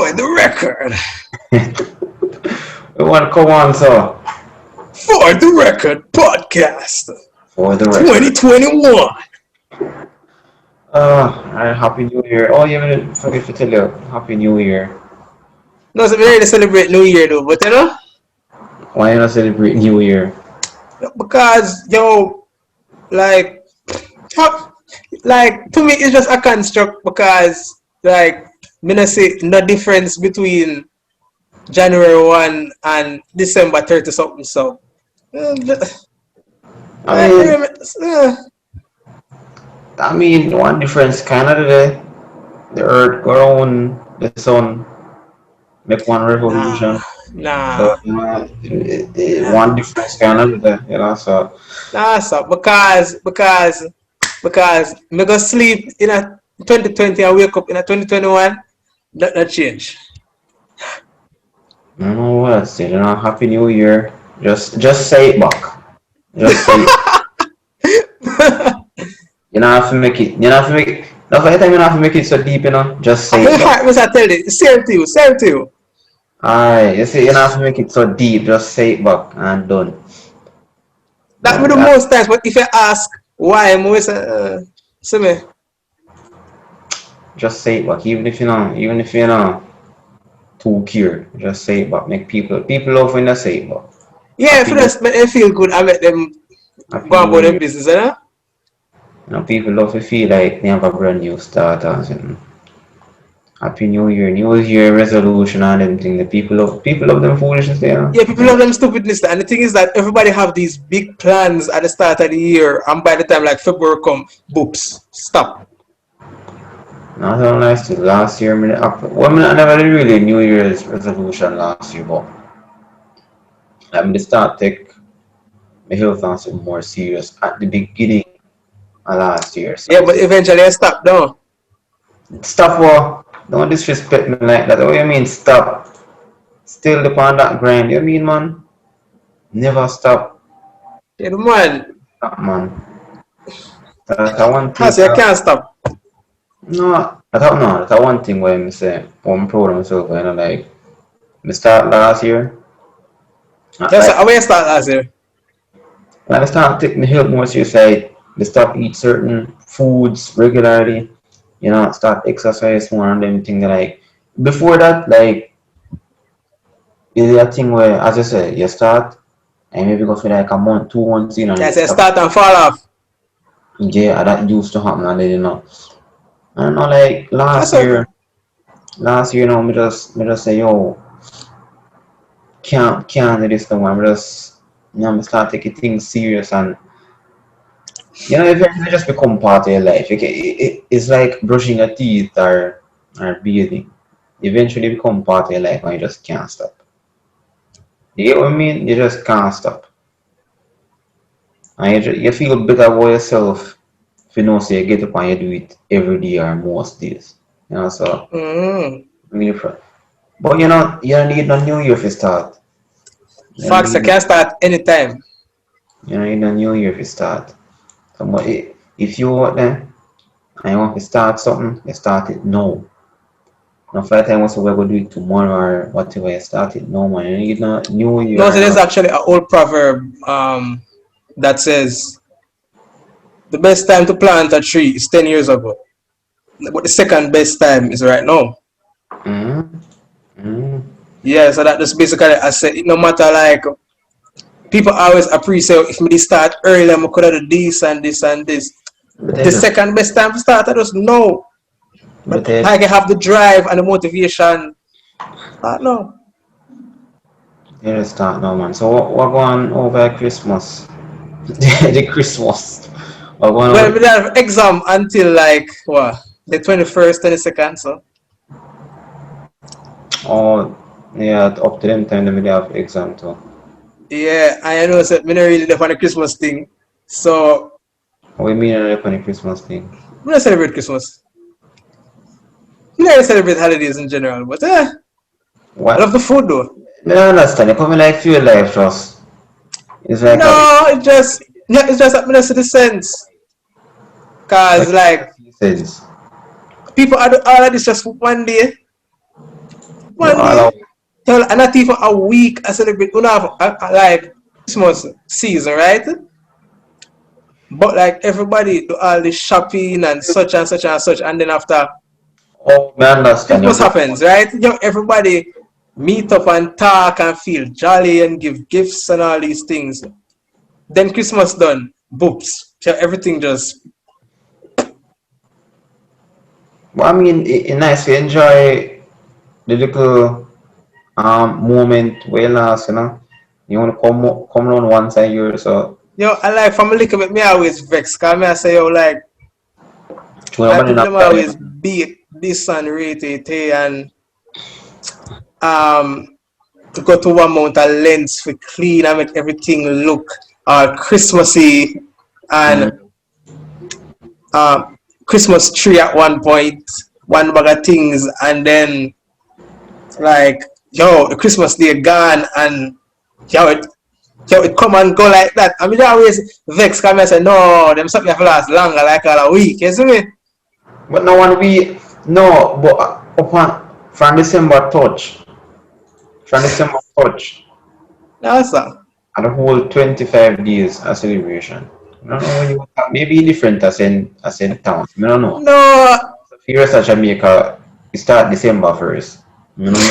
For the record. We want to come on, so. For the record podcast. For the record. 2021. Alright, Happy New Year. Oh, yeah, I forget to tell you. Happy New Year. No, so we ready to celebrate New Year though, but you know, Why not celebrate New Year? because yo, like, how- like to me, it's just a construct because like, me not see no difference between January 1 and December 30 something. So, uh, I mean, uh, one difference Canada today. The earth go around the sun, make one nah, revolution. So, nah, nah, one difference Canada today. So. nah. So because me go sleep in a 2020 and wake up in a 2021. That change. I don't know what, still, Happy New Year. Just say it back. Just say it. You don't have to make it. You don't have to make it. That's why time you don't have to make it so deep, Just I'm say it back. heart must I tell you, same to you, same to you. Alright, you see, you don't have to make it so deep. Just say it back and done. That me the That, most times, but if you ask why, I'm always see me. just say it back. Even if you know too care, just say it back. Make people love when they say it back. Yeah, if Happy you New just make them feel good, I make them Happy go New about their Year. business, you know? People love to feel like they have a brand new start or something. Happy New Year, New Year resolution and everything. The people love them foolishness there. Yeah, people love them stupidness. And the thing is that everybody have these big plans at the start of the year, and by the time like February come, boops, stop. Not so nice to last year. I never did really New Year's resolution last year, but I'm to start take my health on some more serious at the beginning of last year. So Yeah, but eventually I stop down. stop, don't disrespect me like that. What do you mean stop? Still upon that grind. You mean, man? Never stop. Yeah, the man, Stop, man. That's one thing. has you can't stop. No, I don't know. That's one thing where I say, I'm proud of myself. Like, I start last year. Yes, Like, I will start last year. I start taking my health more serious. Like, I stop eat certain foods regularly. Start exercise more and everything. Like, before that, like, is a thing where, as I say, you start and maybe go for like a month, 2 months in, and you Yes, I stop. start and fall off. Yeah, that used to happen, and then I don't know, like That's a last year, me just say, yo, can't do this no more. I'm just, me start taking things serious, and eventually just become part of your life. It's like brushing your teeth or bathing. Eventually become part of your life, and you just can't stop. You get what I mean? You just can't stop, and you feel better about yourself if you know, say you get up and you do it every day or most days. So mm, really proud. But you don't need no New Year to start. You don't facts. I need no, can start anytime. you don't need no New Year to start. So, but if you want them and you want to start something, you start it now. No fight time also we're gonna do it tomorrow or whatever, you start it now, man. You need no New No, Year so or there's not. actually an old proverb that says the best time to plant a tree is 10 years ago, but the second best time is right now. Mm-hmm. Mm-hmm. Yeah, so that just basically I said no matter like people always appreciate if me start early, I could have do this and this and this. But I The just second best time to start, I just know. But but I like I have the drive and the motivation. I know. you just start now, man. So what going on over Christmas? The Christmas. What going Well, over we don't have exam until like what the 21st, 22nd. So Oh yeah, up to them time they have exam too. yeah, I know. So me not really the the Christmas thing. So What do you mean on the Christmas thing? we don't celebrate Christmas. We don't celebrate holidays in general. But I love What? the food though. I don't understand. You come like feel life just. It's like a No, it's just that me not see the sense. Cause like like few sense. people are do all of this just for one day. You Man, all out. tell and not even a week I celebrate. We have like Christmas season, right? But like everybody do all this shopping and such and such and such, and then after Oh, man, understand Christmas you. happens, right? Everybody meet up and talk and feel jolly and give gifts and all these things. Then Christmas done, boops. Everything just But I mean, it's nice to enjoy the little moment where you last, you know. You want to come around once a year, so I like from a little bit me always vex. Cause me I say like you like nobody people not them tell you. always beat this and rate it and um go to one mount of lens for clean and make everything look Christmassy and Mm. Christmas tree at one point, one bag of things, and then like the Christmas day gone and it it come and go like that. I mean I always vex come and say no, them something have to last longer like all a week, you see me? But no one we no, but upon from December touch, from December touch, No sir. and the whole 25 days a celebration. I don't know when you maybe different as in town. I don't know. No If you're such Jamaica, it start December first. You know,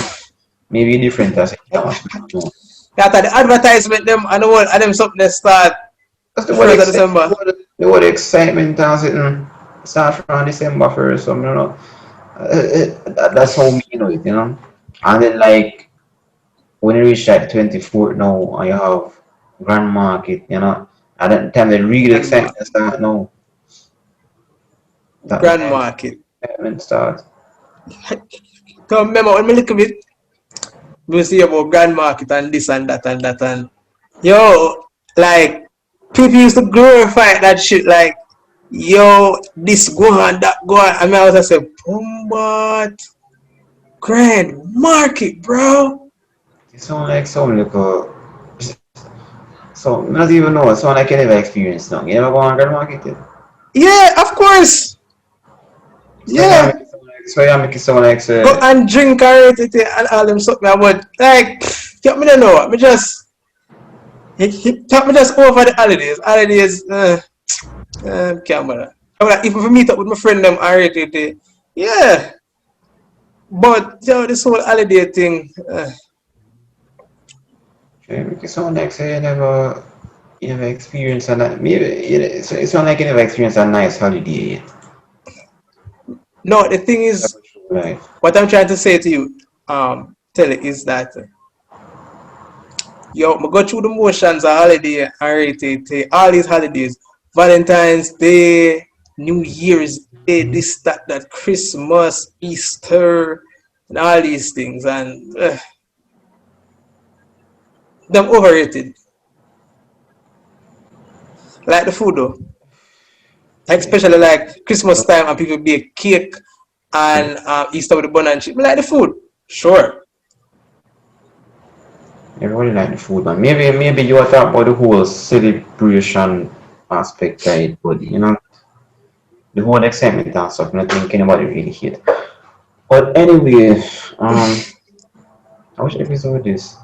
maybe different as in town. I don't know. that the advertisement them and the whole and them something they start That's the the word first of excitement. December. The word excitement and sitting start from December first. So I don't know. That's how me know it. You know, and then like when you reach that 24th now, and you have Grand Market. You know, at that time the real Grand excitement start now. That the Grand real Market. excitement starts. So remember when we look at it, we see about Grand Market and this and that and that and like people used to glorify that shit like this go on, that go on. I mean I was just say Pumbat Grand Market, bro. It sound like some little. So I don't even know. It sound like you never experienced now. You never go on Grand Market yet? Yeah, of course. Yeah. So yeah, make it sound like Go say, and drink already and all them something about like me don't know. Me just me just over the holidays. Holidays camera. I mean, like, if we meet up with my friend them already, yeah. But this whole holiday thing, make it sound like say you never experienced a maybe it sound like you never experienced a nice holiday yet. no. The thing is, Right. what I'm trying to say to you, tell it is that I go through the motions of holiday already, all these holidays, Valentine's Day, New Year's Day, this, that, Christmas, Easter, and all these things, and them overrated. Like the food though. Like Yeah. especially like Christmas time and people bake cake and Easter with the bun and shit. But like the food, sure. Everybody like the food, man. Maybe you are talking about the whole celebration aspect of it, but the whole excitement and stuff. I don't think anybody really hit. But anyway, which episode is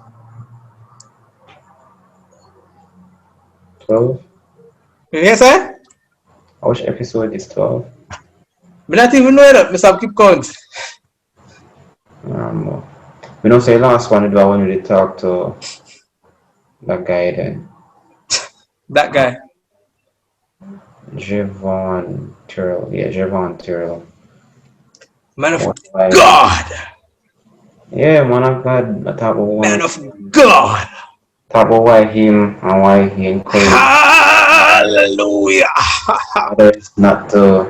12? Yes, sir? Which episode is 12? Me not even know it. Me stop keep count. Um, we don't say last one, do I want to talk to that guy then? That Uh, guy. Javon Turl. Yeah, Javon Turl. Man of What why? God. Yeah, man, I've got a top of Man why. of God. Top of why him and why he encouraged Hallelujah. others not to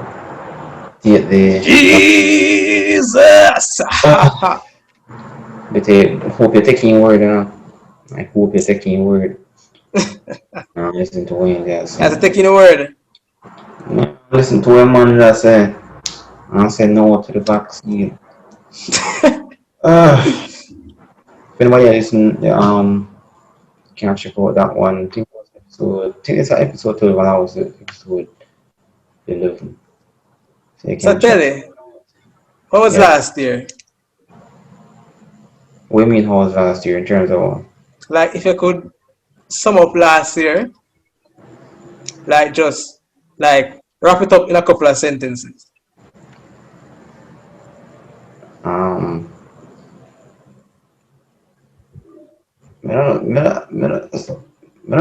take the. Jesus. But hope you're taking word, I hope you're taking word. Listen to what you That's a say. taking a word. Listen to a man that say, I say no to the vaccine. If anybody listen, can check out that one. I think it was I think it's episode 12 when I was episode 11. So you So can check tell that you, one out. what was Yeah. last year? What do you mean how was last year in terms of Like if you could sum up last year, like just like wrap it up in a couple of sentences. um I don't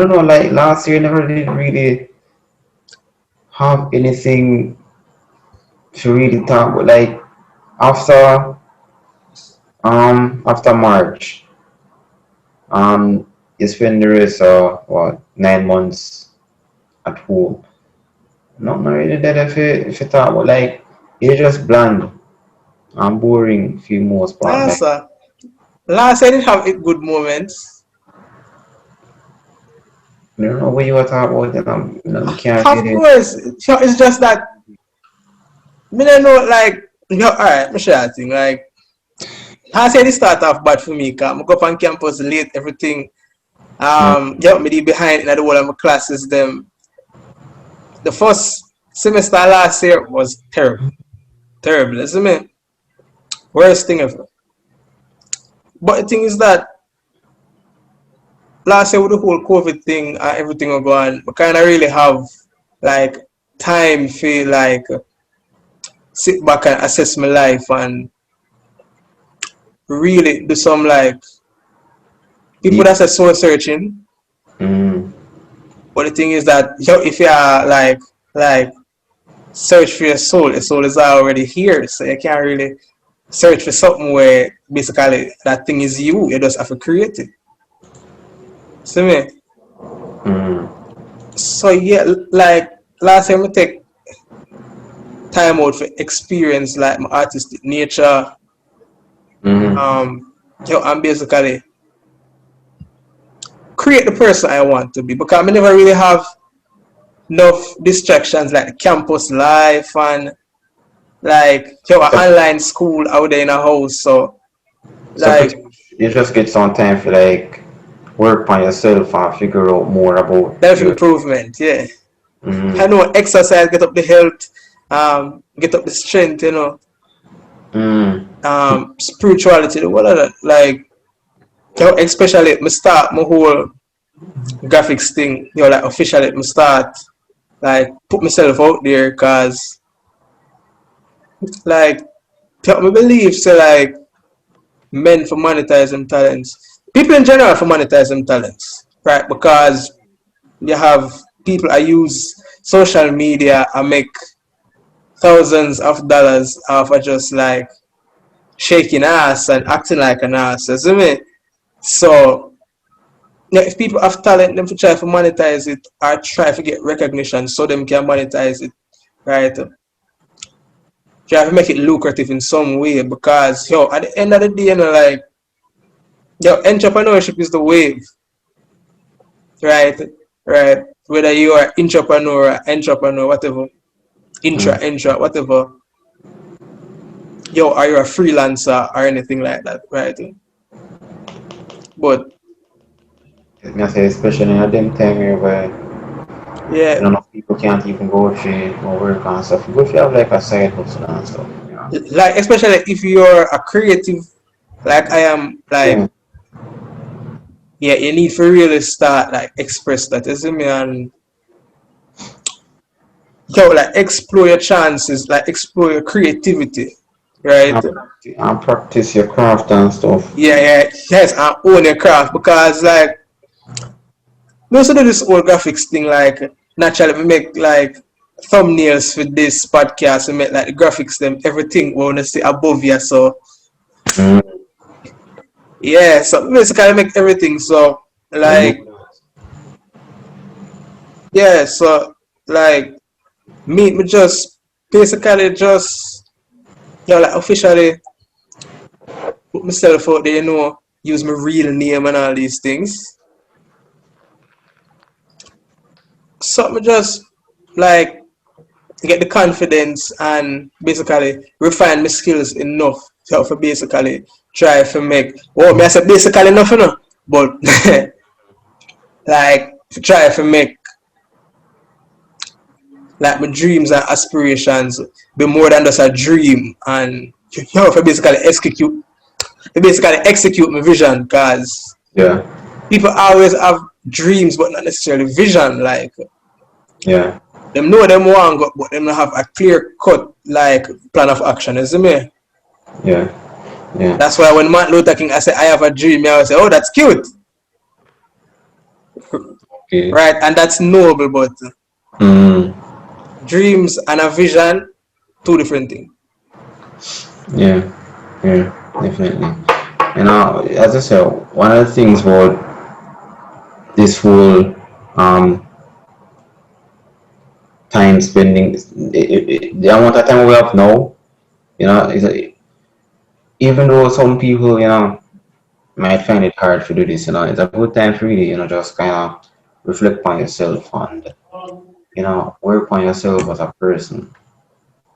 know, like last year never did really have anything to really talk about. Like after after March, you spend the rest of what 9 months at home. Not really that if you talk about like it's just bland and boring for the most part. Ah, Like sir. Last year I did have it good moments. I don't know what you were talking about, and I can't Of really. course, it's just that me don't know like alright, me share a thing. Like last year it start off bad for me because I go up on campus late, everything. Mm, Me the behind in the whole of my classes them. The first semester last year was terrible. Terrible, isn't it? Worst thing ever. But the thing is that last year with the whole COVID thing and everything going on, we kind of really have like time feel like sit back and assess my life and really do some like people deep. that's a soul searching. Mm, But the thing is that if you are like search for your soul is already here, so you can't really search for something where basically that thing is you. You just have to create it. See me? mm, So yeah, like last time we take time out for experience like my artistic nature, mm. um, and basically create the person I want to be because I never really have enough distractions like campus life and like online school out there in a house. So So like pretty much you just get some time for like work on yourself and figure out more about self your. improvement, yeah. I Mm, know exercise, get up the health, get up the strength, mm, spirituality, what are that? Like especially me start my whole graphics thing, like officially me start like put myself out there because like I believe so like men for monetize them talents. People in general for monetize them talents, right? Because you have people I use social media and make thousands of dollars off of just like shaking ass and acting like an ass, you see me? So yeah, if people have talent, them to try to monetize it or try to get recognition so them can monetize it, right? Try to make it lucrative in some way because at the end of the day, like entrepreneurship is the wave, right? Right. Whether you are entrepreneur, whatever, mm. whatever, are you a freelancer or anything like that, right? But Let me say especially in them time here where yeah, enough people can't even go to or work on stuff. But if you have like a side hustle and stuff, like especially if you're a creative, like I am, yeah. like yeah, you need to really start like express that, you see me, and like explore your chances, like explore your creativity, right? And practice your craft and stuff. Yeah, yeah, yes, and own your craft because like we also do this whole graphics thing like naturally we make like thumbnails for this podcast, we make like the graphics them everything we wanna see above you. So Mm. yeah, so basically make everything so I know like yeah, so like me just basically just like officially put myself out there, use my real name and all these things. So me just like get the confidence and basically refine my skills enough for basically try to make me I said basically enough, but like to try to make like my dreams and aspirations be more than just a dream and for basically to basically execute my vision because Yeah. people always have dreams but not necessarily vision. Like Yeah. them know them want go, but them don't have a clear cut like plan of action, isn't me? Yeah. Yeah. That's why when Martin Luther King I say I have a dream, I always say, oh that's cute. Okay. Right? And that's noble, but Mm. dreams and a vision, two different things. Yeah. Yeah. Definitely. As I said, one of the things about this whole um time spending, the amount of time we have now, is even though some people, might find it hard to do this, it's a good time for really, just kind of reflect on yourself and, work on yourself as a person.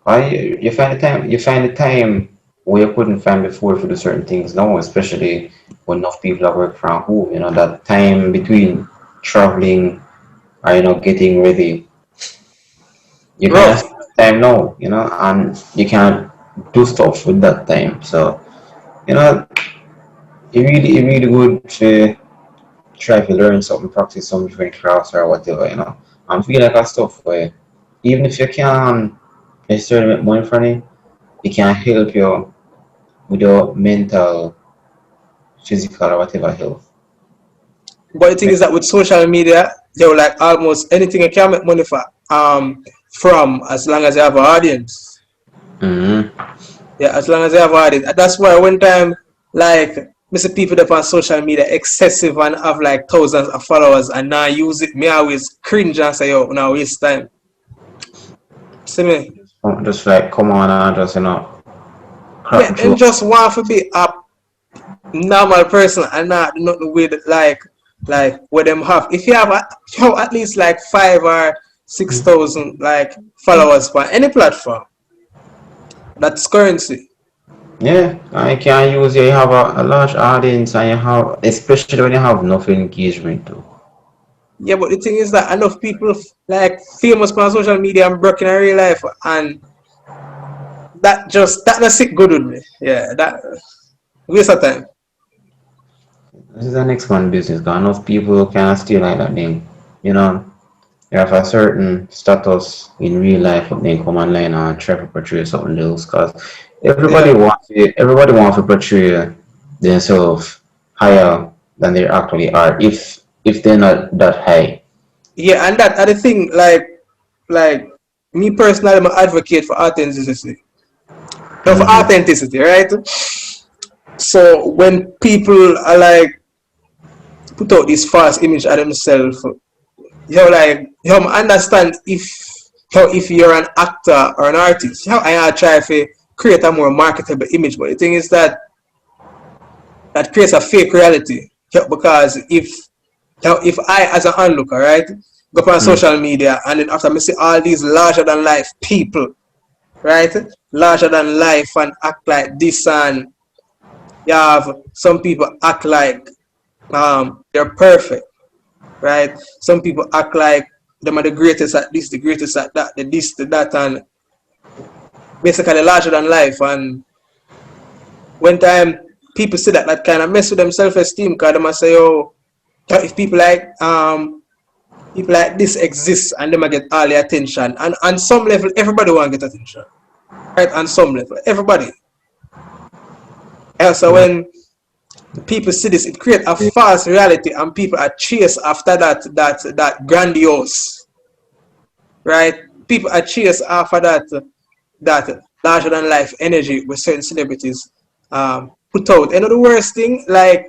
Why you find the time where you couldn't find before for do certain things now, especially when enough people are work from home, that time between traveling or, getting ready, you kind of Bro, spend time now, and you can't do stuff with that time. So, you know, it really good to try to learn something, practice some different crafts or whatever, and feel like a stuff where even if you can't necessarily make money from it can help you with your mental, physical or whatever health. but the thing is that with social media, they're like almost anything you can make money for from as long as you have an audience. Mm-hmm. Yeah, as long as you have an audience. That's why one time like Mr. people that on social media excessive and have like thousands of followers and now use it, me always cringe and say, yo, now waste time. See me? Just like come on and just crap Man, through. them just want to be a normal person and not nothing with like what them have. If you have at least like 5 or 6 thousand like followers on any platform, that's currency. Yeah, I can use you have a large audience and you have especially when you have enough engagement too. Yeah, but the thing is that enough people like famous on social media and broken in real life, and that not sit good with me. Yeah, that waste of time. This is the next one business. Got enough people can still like that thing. You know, you have a certain status in real life, but then come online and try to portray something else. Cause Yeah, everybody wants to portray themselves higher than they actually are. If they're not that high. yeah, and that other thing like me personally, I'm an advocate for authenticity. No, for Mm-hmm. authenticity, right? So when people are like put out this false image of themselves, you know, understand if you're an actor or an artist, I try to create a more marketable image. But the thing is that creates a fake reality. Because if I as an onlooker, right, go on social media and then after me see all these larger than life people, right? Larger than life and act like this and you have some people act like they're perfect, right? Some people act like them are the greatest at this, the greatest at that, the this, the that, and basically larger than life. And when time people see that, that kind of mess with them self-esteem, because they must say, oh, if people like this exist and they might get all the attention. And on some level, everybody want to get attention, right? On some level, everybody. And so Yeah. when people see this, it creates a false reality, and people are chased after that grandiose, right? People are chased after that larger than life energy with certain celebrities put out. And the worst thing, like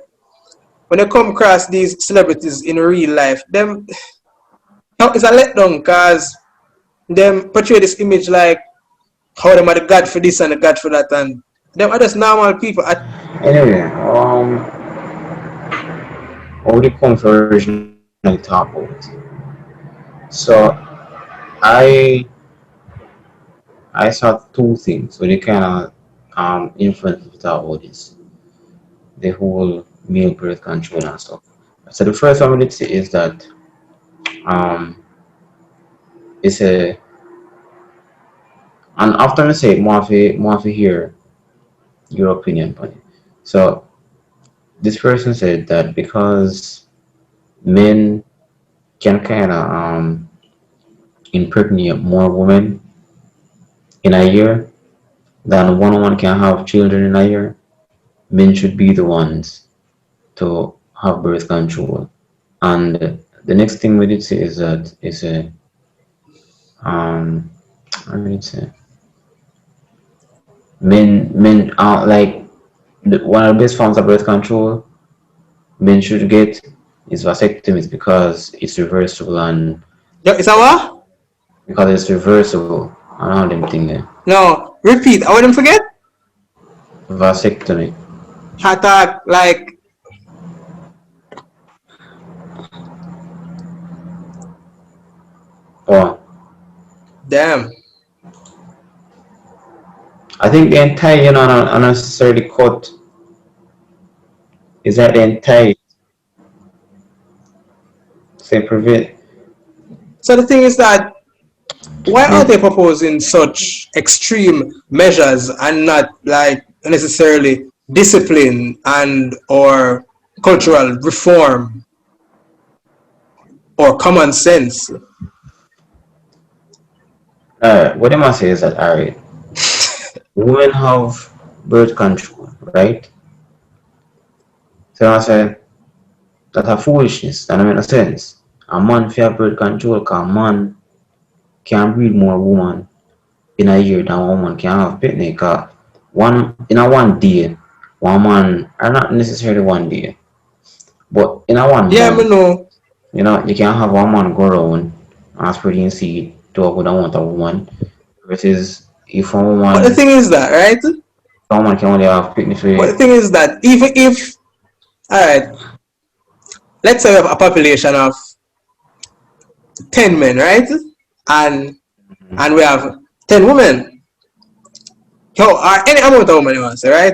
when you come across these celebrities in real life, them it's a letdown because them portray this image like how them are the god for this and the god for that, and them are just normal people. Anyway, all the comes originally talk about. So I I saw two things so they kind of influence me talk about this, the whole male birth control and stuff. So the first one I would say is that um it's a and after I say more of hear your opinion on it. So this person said that because men can kind of impregnate more women in a year than one woman can have children in a year, men should be the ones to have birth control. And the next thing we did say is that is a I did say men are like one of the best forms of birth control men should get is vasectomies because it's reversible and Yo, is that what? and all them thing there. No, repeat. I wouldn't forget. Vasectomy. Attack like Oh, damn. I think the entire unnecessarily cut is that the entire say prevent So the thing is that why are men they proposing such extreme measures and not like necessarily discipline and or cultural reform or common sense? what I must say is that alright, women have birth control, right? So I say that a foolishness, that don't make no sense. A man for birth control cause man can breed more woman in a year than one man can have picnic. Cause one in a one day, one man or not necessarily one day, but in a one Yeah, me month, know. you can have one man go around and spreading seed to a good amount of woman versus if But the thing is that, right? a woman can only have picnic But the for thing is that even if, all right, let's say we have a population of 10 men, right? And and we have 10 women. Yo, or any amount of women you want to say, right?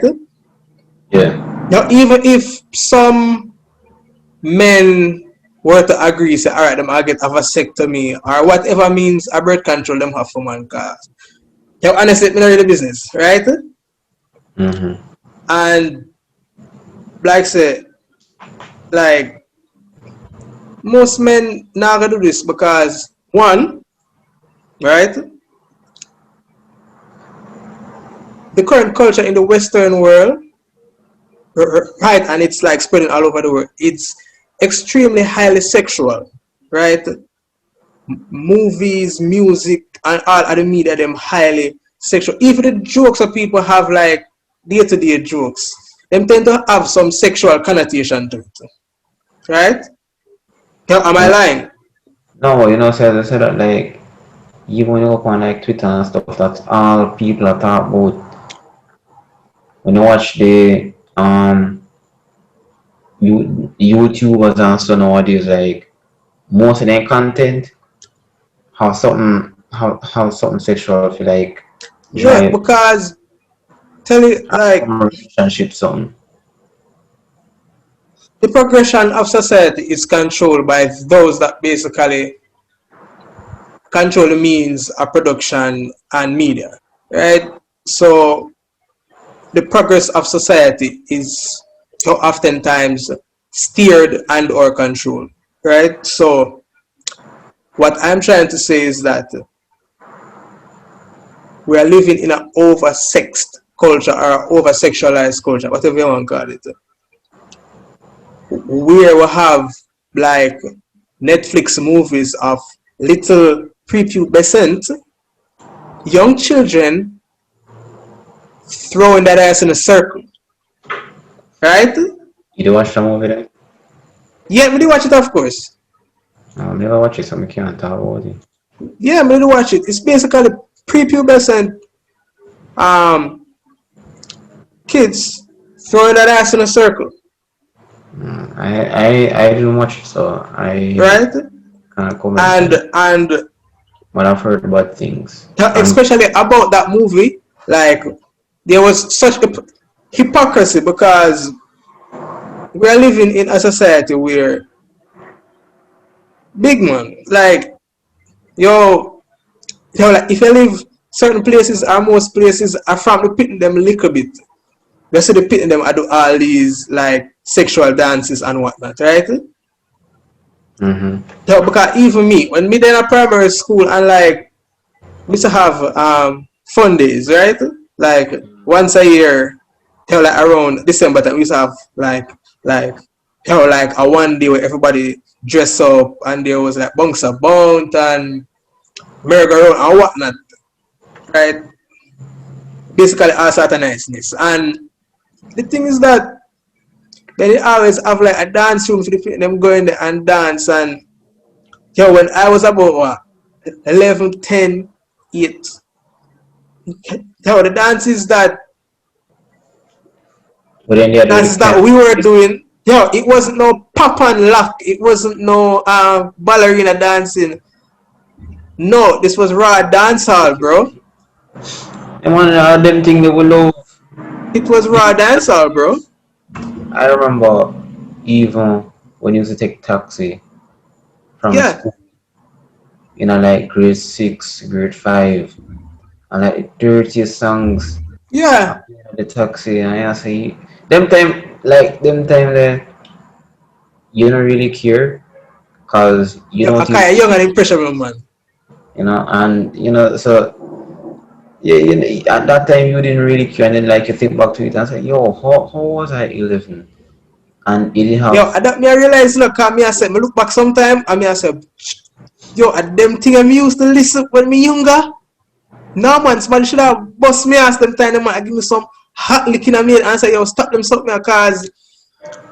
yeah. Now, even if some men were to agree, say, all right, them I get a vasectomy or whatever means a birth control them have for man, cause yo, honestly, me not really business, right? Mm-hmm. And like say, like most men not gonna do this because one, right? The current culture in the Western world, right, and it's like spreading all over the world. It's extremely highly sexual, right? Movies, music, and all other media them highly sexual. Even the jokes that people have like day-to-day jokes, them tend to have some sexual connotation to it, right? Yeah, am I No, lying? no, say that like even when you go on like Twitter and stuff, that's all people are talk about. When you watch the YouTubers and so nowadays, like most of their content have something sexual for like Yeah, try because tell you like some relationship something. the progression of society is controlled by those that basically control the means of production and media, right? So the progress of society is oftentimes steered and or controlled, right? So what I'm trying to say is that we are living in an over-sexed culture or over-sexualized culture, whatever you want to call it, where we have like Netflix movies of little prepubescent young children throwing that ass in a circle, right? You do watch the movie then? Yeah, we do watch it, of course. I'll never watch it, so I can't talk about it. Yeah, we do watch it. It's basically prepubescent um, kids throwing that ass in a circle, I didn't watch it, so I right? can't comment on it. And But I've heard bad things. And especially about that movie, like there was such a hypocrisy because we are living in a society where big man, like like if you live certain places or most places are from the pit them a little bit. you see the pit them I do all these like sexual dances and whatnot, right? Mm-hmm. Yeah, because even me, when me then in primary school and like we used to have fun days, right? Like once a year, you know, like around December time we used to have like you know like a one day where everybody dress up and there was like bunks of bounce and merry-go-round and whatnot, right? Basically all sort of niceness. And the thing is that they always have like a dance room for the people them going there and dance. And yo, when I was about what, 11, 10, 8, yo, the But then they do the dances camp. that we were doing, yo, it wasn't no pop and lock, it wasn't no ballerina dancing. No, this was raw dance hall, bro. And one of them thing they will love. It was raw dance hall, bro. I remember even when you used to take taxi from Yeah, school, like grade 6, grade 5, and like the dirtiest songs yeah. in the taxi, and I say, them time there, you don't really care, cause you Yo, don't I think, kind of young and impressionable, man. and so yeah, at that time you didn't really care, and then like you think back to it and say, yo, how was I 11? And you didn't Yo, have, I don't me I realize, look, cause me I said, me look back sometime and me I said, yo, at them thing I me used to listen when me younger. No man, somebody should have bust me ass them time, them man, give me some hot licking at me and say, yo, stop them something, cause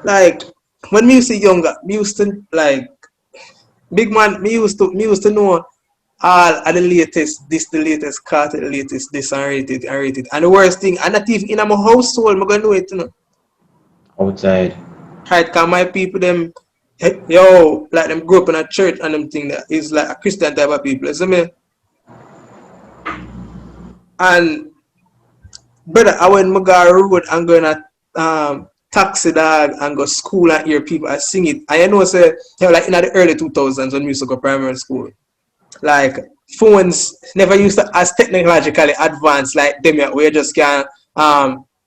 like when me used to younger, me used to like big man, me used to know all of the latest, this the latest, cartel the latest, this and rate it and rate it. And the worst thing, and not even in my household, I'm gonna know it, you know. outside. Right, cause my people them yo, like them grew up in a church and them thing that is like a Christian type of people, you see me? And brother, I went Magar Road and going at taxi dog and go school and hear people I sing it. And you know say like in the early 2000s when we used to go primary school, like phones never used to as technologically advanced like them where you just can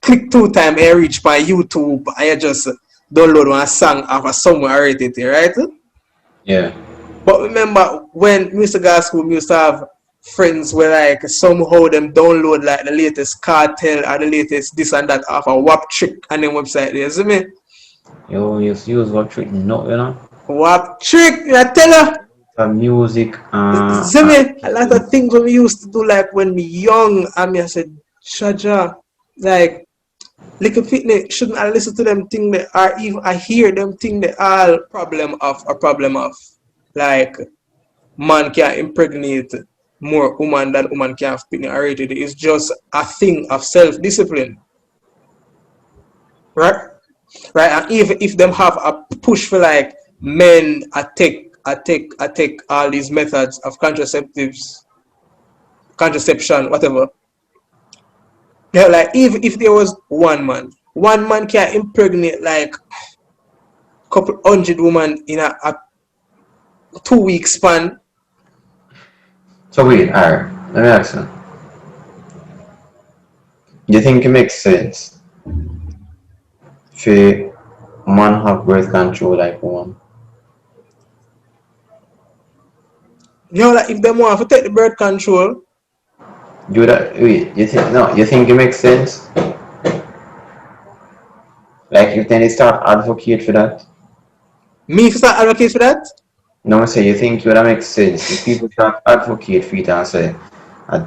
click 2 times and reach by YouTube and you just download one song of a somewhere rated, right? Yeah. But remember when we used to go to school, we used to have friends where like somehow them download like the latest cartel or the latest this and that off a WAP trick and then website there. See me? You use what trick no, WAP trick, I tell you. the music, See me? A lot of things when we used to do like when we young and me I said, Shaja, like little fitness shouldn't I listen to them thing that or even I hear them thing that all problem of like man can impregnate more woman than woman can have been already. It's just a thing of self-discipline, right? Right, and if them have a push for like men I take all these methods of contraceptives, contraception, whatever. Yeah, like if there was one man can impregnate like couple hundred women in a 2 week span. so wait, alright, let me ask you. Do you think it makes sense for man have birth control like woman? Like if them want to take the birth control, Do that wait, you think no, you think it makes sense? Like if then they start advocate for that? me if start advocate for that. No, I say you think it would make sense if people start advocate for it and say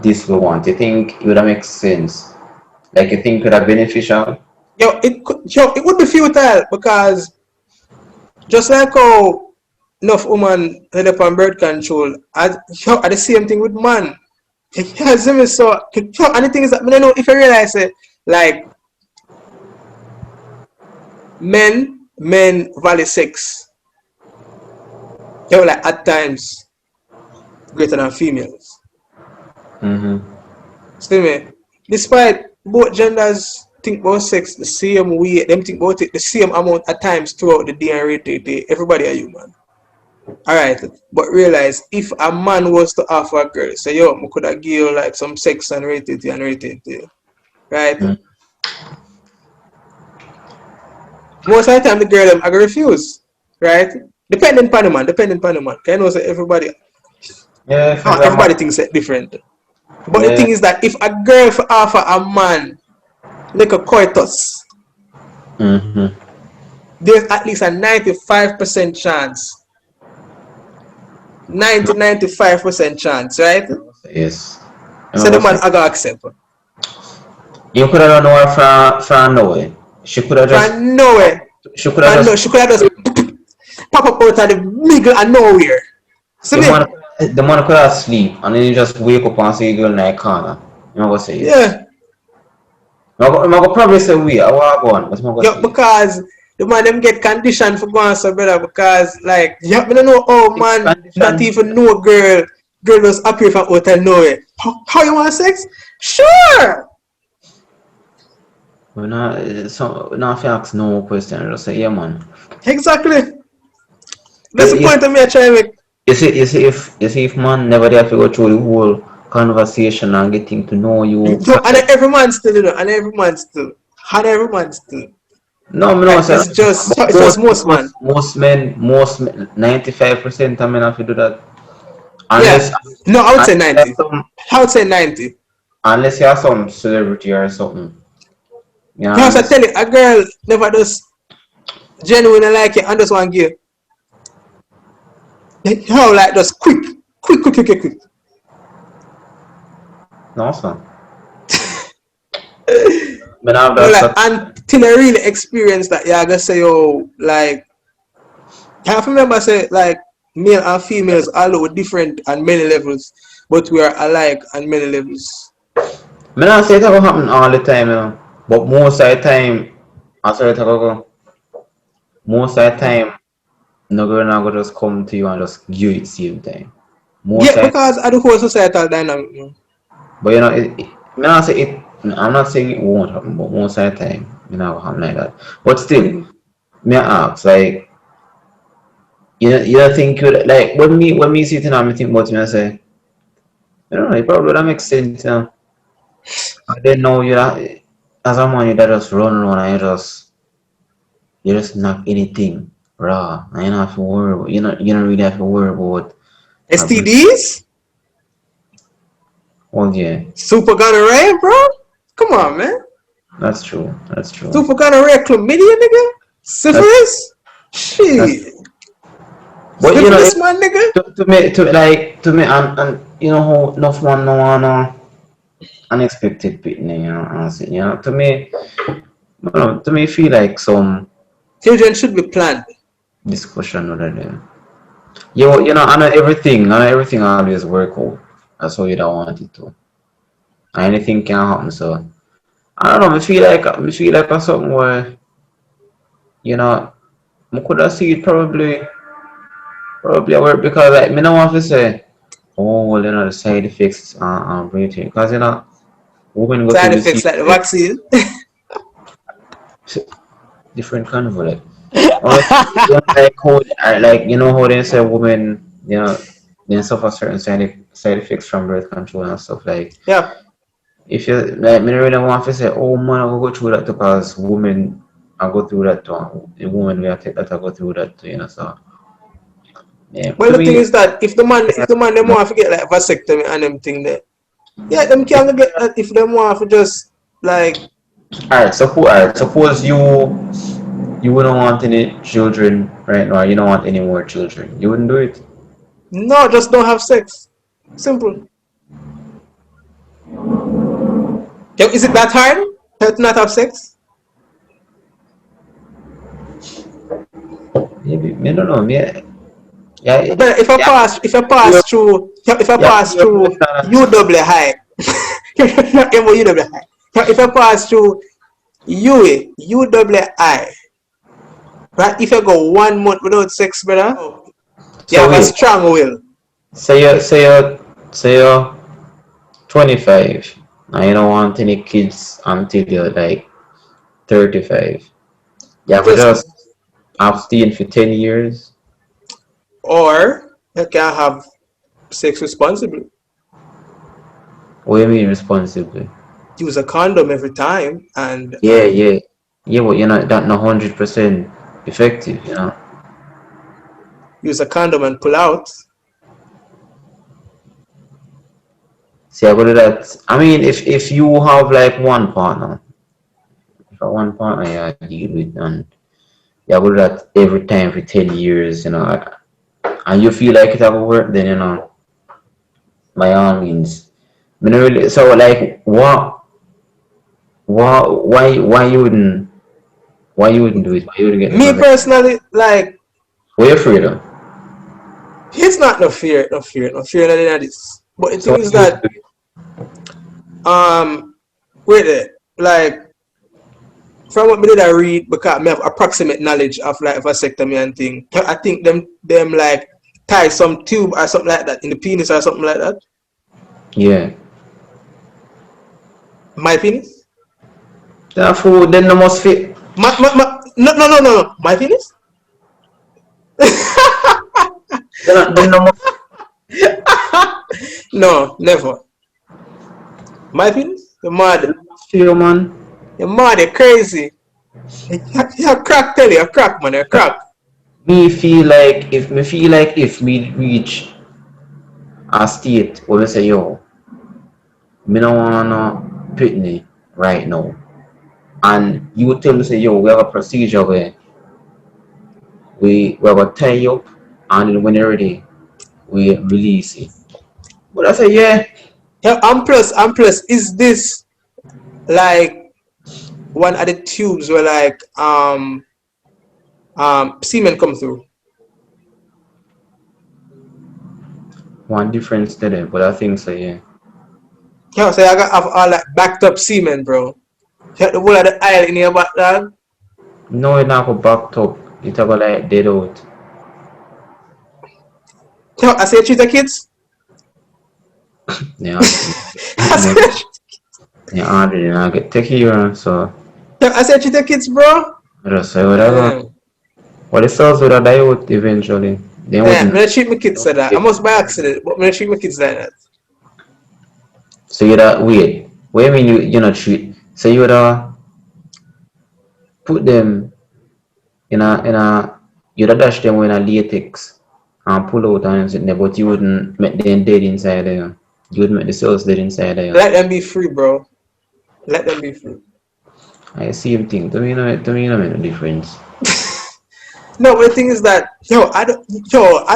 this we want. You think it would make sense? Like you think it would be beneficial? It would be futile because just like how enough women head up on birth control, at the same thing with man. Yeah, see me so and the thing is that I don't know if I realize it, like men value sex, like at times greater than females. Mm-hmm. See me? Despite both genders think about sex the same way, them think about it the same amount at times throughout the day and rate day. Everybody are human. Alright. But realize if a man was to offer a girl, say yo, I could have give you like some sex and rate it and rate it. Right? Most of the time the girl them I go refuse. Right? Depending on the man. Can you know say Yeah, if it's a everybody man, thinks it different. But the yeah. thing is that if a girl offer a man like a coitus, Mm-hmm. there's at least a 95% chance. 95% chance, right? Yes. So the I man say, I gotta accept. you could have done her from nowhere. She could have just From nowhere. she could have From no, just she could have just pop up out of the middle of nowhere. See the man me? the man could have sleep and then you just wake up and see a girl in the corner. You know what I say yes. Yeah. I'm gonna probably say we I want to go on, but I'm gonna Yeah, say yes. because the man them get conditioned for going so better because like yeah, me don't know oh It's man, not condition. even know girl just appear from hotel nowhere. How you want sex? Sure. We not if you ask no question, just say yeah man. Exactly. You, That's the you, point I'm here trying to make. you see if man never there to go through the whole conversation and getting to know you Yo, and properly. every man still, you know, and every man still. And every man still. No, me no Like say but it's just most man. most men 95% of men have to do that. Unless Yeah. No, I would say unless you have 90. some I would say 90. unless you have some celebrity or something. You know what Because I'm I saying? tell you, a girl never does genuinely like you and just want to give. How like just quick. No son. But now No, that's like that until I really experience that, yeah, I gotta say, oh, like, I have to remember, say, like, male and females are look different on many levels, but we are alike on many levels. me not say it will happen all the time, you know. But most of the time I swear it will go. Most of the time no girl not gonna just come to you and just give you it same time. Most Yeah, of the because of the whole societal dynamic. You but you know, me not say it. I'm not saying it won't happen, but most of the time, it not happen like that. But still, know. me ask like, you don't think you like when me sitting and me think about it, me I say, you know, it probably that makes sense, you know. And then now you that as a man, you that just run around and you just knock anything raw, and you don't have to worry. You don't really have to worry about a break. STDs? Oh yeah, Super gonorrhea, bro? Come on, man. that's true. That's true. Super gonorrhea, chlamydia, nigga? That's Syphilis? that's. Shit. But you know, Syphilis, my nigga? to me, and you know how enough man no wanna unexpected pitney, honestly, to me feel like some Children should be planned. discussion other than I know everything always work out. That's how you don't want it to. Anything can happen, so I don't know, I feel like that's something where, you know, I could have see it probably work because like me no want to say, oh well, the side effects are breathing because women go Side through the effects same like the like vaccine. different kind of like honestly, like how they say women, they suffer certain side effects from birth control and stuff like Yeah. if you like me really want to say, oh man, I will go through that too, because women I go through that too. The women we have to that I go through that too, so yeah. Well, To the thing me is that if the man them want to get like vasectomy and them thing there, yeah, them can get that if them want to just like Suppose you wouldn't want any children right now, you don't want any more children. You wouldn't do it. no, just don't have sex. Simple. Yeah, is it that hard? To not have sex? Maybe I don't know. Yeah, But yeah, if I yeah, pass through U double high, U double high. If I pass through U double I, right? If I go 1 month without sex, brother, you So have a wait, strong will. say you're 25 and you don't want any kids until you're like 35. You have to Just just abstain for 10 years. or you can have sex responsibly. What do you mean responsibly? Use a condom every time and Yeah, yeah. Yeah, but you're not that not 100% effective, you know. Use a condom and pull out. See, I go to that. I mean, if you have like one partner, if a one partner you deal with, and you go to that every time for 10 years, and you feel like it will work, then by all means. I mean, really, so like, why you wouldn't do it? Why you wouldn't get the Me vasectomy? personally, like, What you afraid of? it's not no fear, no fear, no fear, nothing of this. But the So thing why is you that wouldn't do it? wait there, like from what me did I read, because I have approximate knowledge of like vasectomy and thing. I think them like tie some tube or something like that in the penis or something like that. Yeah. My penis? That fool then no must fit. No, no, no, no, no. My penis? Then no must No, never. My penis? You're mad. feel, man. You're mad. You're crazy. You're crack, tell you. You're crack, man. You're crack. Me feel like if me reach a state where we say, yo, me no wanna pitney right now. And you tell me say, yo, we have a procedure where we have a tie you up, and then when you're ready, we release it. But I say, yeah, Yeah, and plus, is this like one of the tubes where like semen come through? one difference to them, but I think so, yeah. Yeah, so I got have all that backed up semen, bro. You have the whole of the aisle in your back, dog. No, it not go back up. It go like dead out. Yeah, I say treat the kids. Yeah, I say, yeah, already now get take here, so yeah, I say treat the kids, bro. I just say whatever. Damn. But the cells would have died out eventually. They Damn, wouldn't. I'm gonna treat my kids like that. I must by accident, but I'm gonna treat my kids like that. So you'd have wait. What do you mean you not treat? So you would have put them in a you'd have dash them in a latex and pull out and everything there, but you wouldn't make them dead inside there. You would make the cells dead inside there. Let them be free, bro. Let them be free. I same thing. To me, no make no difference. No, but the thing is that I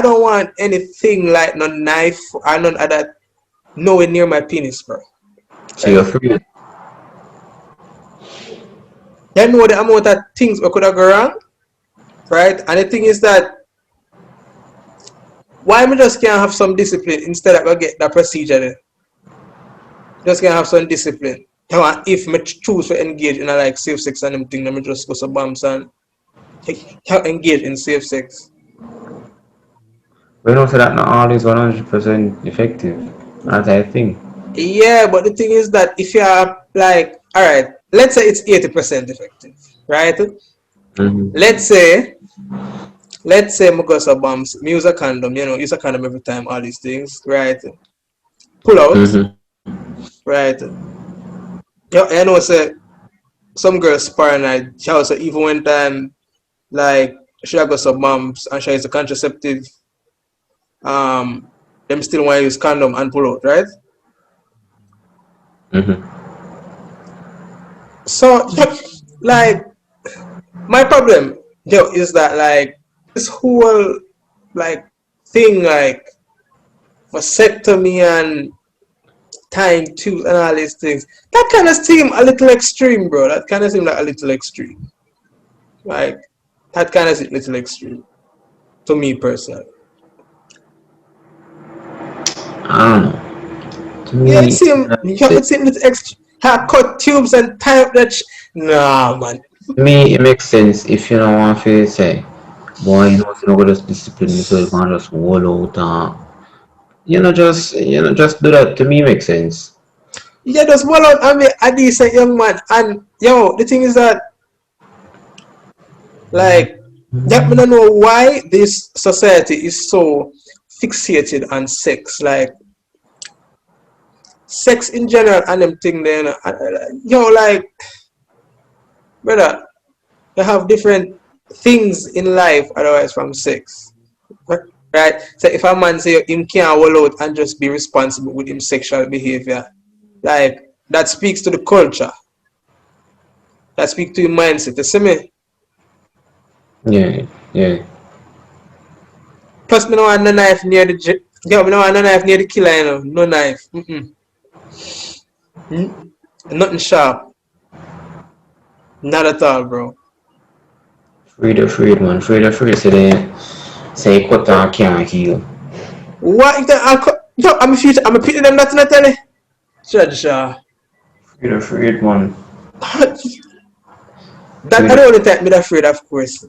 don't want anything like no knife or none of that nowhere near my penis, bro. So Right? you're free. You know the amount of things we could have gone wrong, right? And the thing is that why me just can't have some discipline instead of go get that procedure then? Just can't have some discipline. You know, if me choose to engage in a like safe sex and them thing, then me just go some bombs and engage in safe sex. We know so that not always 100% effective. As I think. Yeah, but the thing is that if you are like, all right, let's say it's 80% effective, right? Mm-hmm. Let's say, let's say Mugosa bombs, me use a condom, use a condom every time, all these things, right? Pull out, Mm-hmm. right? You know, say some girls paranoid, she also even when time like she got some bombs and she is a contraceptive, um, them still want to use condom and pull out, right? Mm-hmm. So, like, my problem, is that like this whole like thing like vasectomy and tying tubes and all these things. That kind of seem a little extreme, bro. That kind of seem like a little extreme. Like that kind of seem a little extreme to me personally. I don't know. To Yeah, it me, seem it seem little extreme. Cut tubes and tie up that. Nah, man. to me, it makes sense if you don't want to say, boy, you know, just discipline me so you can just wall out. Just do that. To me, makes sense. Yeah, just well out. I mean, a decent young man, and the thing is that like that me don't know why this society is so fixated on sex. Like sex in general and them thing then like brother. You have different things in life otherwise from sex. Right? So if a man say him can't hold out and just be responsible with his sexual behavior, like that speaks to the culture. That speaks to your mindset. You see me? Yeah, yeah. Plus me no want no knife near the yo, me no want no knife near the killer, you know. No knife. Nothing sharp. Not at all, bro. Freed, man. Freed, say cut and can't heal. What if yo, I'm a future, I'm a pity them nothing I tell you. Judge Freed, man. that I Freed. don't want to take me that afraid, of course.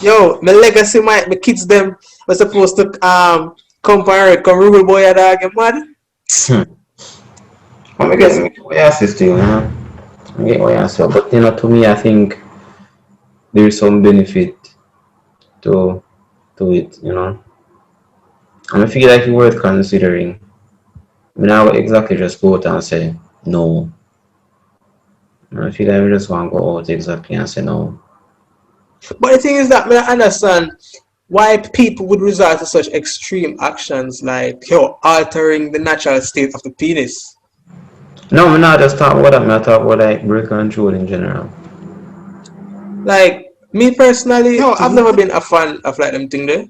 Yo, my legacy, my kids them were supposed to compare come rule boy a dog and mad. I get what you say still, you know. I get what you say, but to me, I think there is some benefit to it, And I feel like it's worth considering. I mean, I would exactly just go out and say no. I feel like we just want to go out exactly and say no. But the thing is that I understand why people would resort to such extreme actions like altering the natural state of the penis. No, I'm not just talking about that. I'm talking about like birth control in general. Like me personally, I've never been a fan of like them thing there.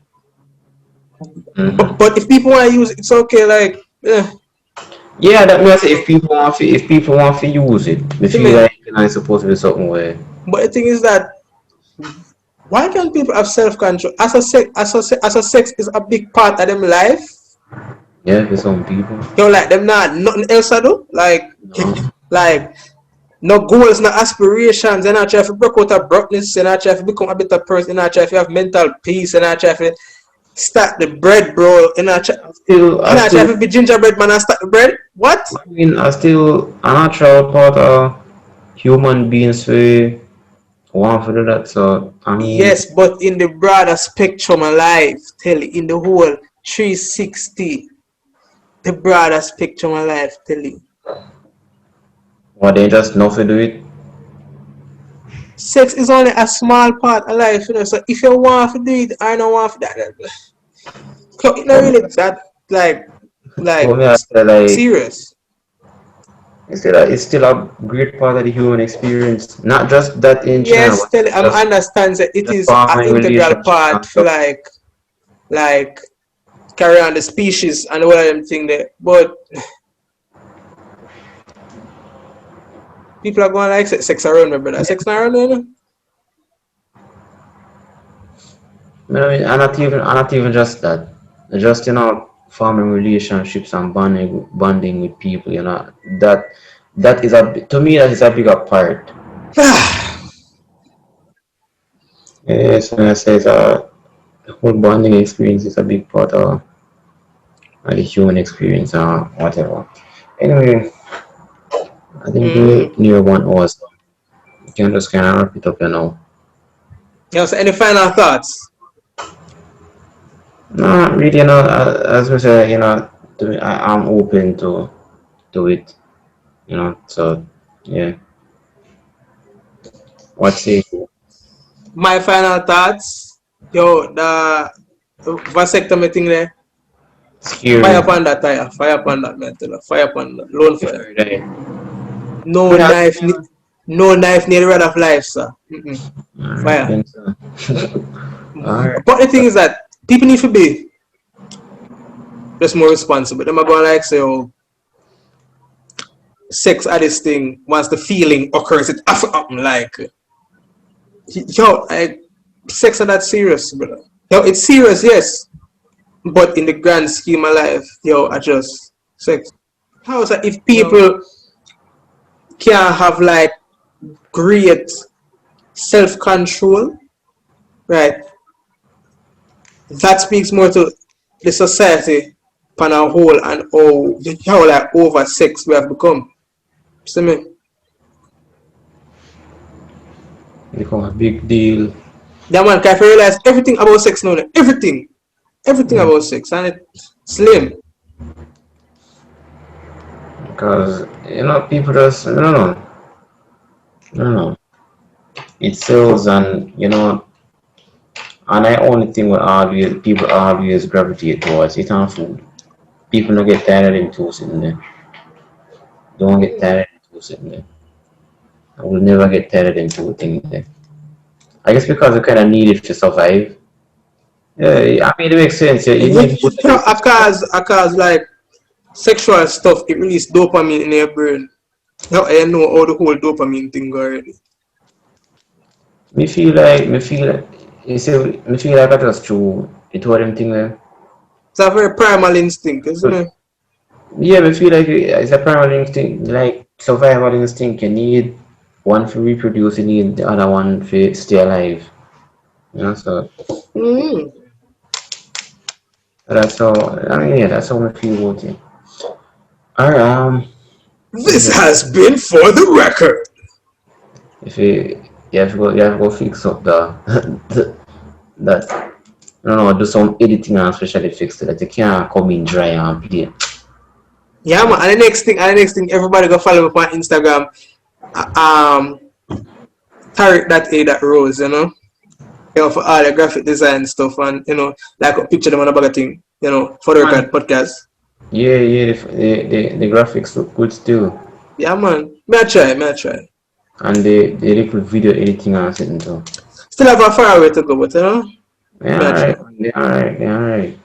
Mm-hmm. But if people want to use it, it's okay. Like, Yeah, that means if people want to use it, they to feel me. like it's supposed to be something where But the thing is that why can't people have self control? As a sex is a big part of them life. yeah, for some people. Like them not nothing else to do. No. Like no goals, no aspirations. They're not trying to break out of brokenness. They're not trying to become a better person. They're not trying to have mental peace. They're not trying to start the bread, bro. You're I not still, trying to be gingerbread man and start the bread. What? I mean, I still, a natural part of human beings we want to do that. So, I mean, Yes, but in the broader spectrum of life, tell you, in the whole 360, the broader spectrum of life, tell you. what they just know to do it. Sex is only a small part of life, you know. So if you want to do it, I don't want to do that. So it's not For me, really that like I say like serious. it's still a great part of the human experience. Not just that in general, Yes, but tell I understand that it just is an forming integral relationships and part for stuff. like carry on the species and all of them thing there. But people are going like sex around me, brother. Sex not around me. And not even just that. Just forming relationships and bonding with people. That is to me that is a bigger part. Yes, when I say the whole bonding experience is a big part of the human experience or whatever. Anyway, I think we're Mm. near 1 hour, so you can just kind of wrap it up, So any final thoughts? No, really, as we say, I'm open to it, so yeah. What say you? My final thoughts. Yo, the vasectomy thing there. Fire Scary. upon that tire. Fire upon that metal. Fire upon that. Lone fire. Scary, right? No Yeah, knife. No knife near the rod of life, sir. alright Fire. then, so. Alright. But the thing is that people need to be just more responsible. Them are going like say, oh, sex at this thing once the feeling occurs, it have to happen like yo, like sex are that serious, brother. Yo, it's serious, yes. But in the grand scheme of life, yo, I just sex. How is that if people can't have like great self control, right? That speaks more to the society on a whole and how like over sex we have become. See me? Become a big deal. Yeah, man, can I realize everything about sex now? Everything. Everything Yeah. about sex. And it's slim. Because, people just, I don't know. it sells, and and I only think what always people always gravitate towards it on food. People don't get tired of them two sitting there. Don't get tired of them two sitting there. I will never get tired of them two things there. I guess because you kind of need it to survive. Yeah, I mean it makes sense. Yeah, you need food to exercise. Because like sexual stuff, it releases dopamine in your brain. You know how the whole dopamine thing go already. You see, me feel like I just true. It told them thing there. It's a very primal instinct, isn't it? Yeah, me feel like it's a primal instinct, like survival instinct. You need one for reproduce, you need the other one for stay alive. So Mm. that's how. I mean, yeah, that's how we feel about it. All right. This has been for the record. If you have to go fix up the that. I don't know, do some editing and especially fix it that you can't come in dry and play. Yeah, man. And the next thing, everybody go follow me up on Instagram. Um, Tariq.a.rose, for all the graphic design stuff and like a picture them on a bag of thing, for the record podcast. Yeah, the graphics look good still. Yeah, man. May I try. And the little video editing and something too. Still have a far way to go, but Yeah, may I try. alright, alright, alright.